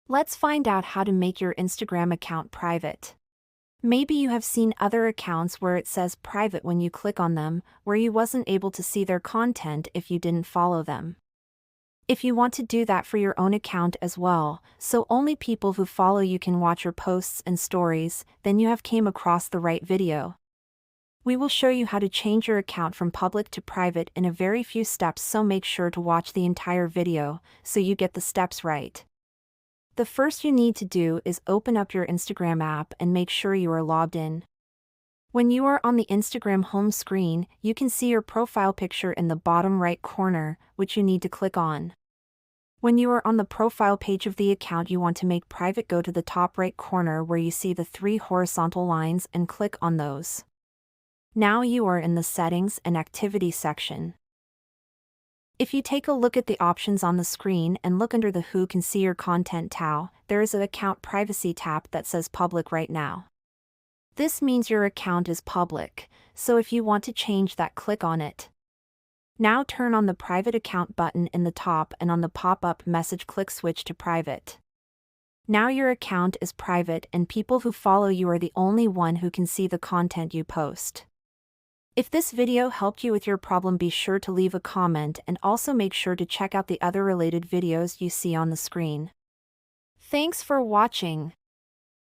Let's find out how to make your Instagram account private. Maybe you have seen other accounts where it says private when you click on them, where you wasn't able to see their content if you didn't follow them. If you want to do that for your own account as well, so only people who follow you can watch your posts and stories, then you have came across the right video. We will show you how to change your account from public to private in a very few steps, so make sure to watch the entire video so you get the steps right. The first you need to do is open up your Instagram app and make sure you are logged in. When you are on the Instagram home screen, you can see your profile picture in the bottom right corner, which you need to click on. When you are on the profile page of the account you want to make private, go to the top right corner where you see the 3 horizontal lines and click on those. Now you are in the Settings and Activity section. If you take a look at the options on the screen and look under the Who Can See Your Content tab, there is an Account Privacy tab that says Public right now. This means your account is public, so if you want to change that, click on it. Now turn on the Private Account button in the top, and on the pop-up message click Switch to Private. Now your account is private and people who follow you are the only one who can see the content you post. If this video helped you with your problem, be sure to leave a comment and also make sure to check out the other related videos you see on the screen. Thanks for watching.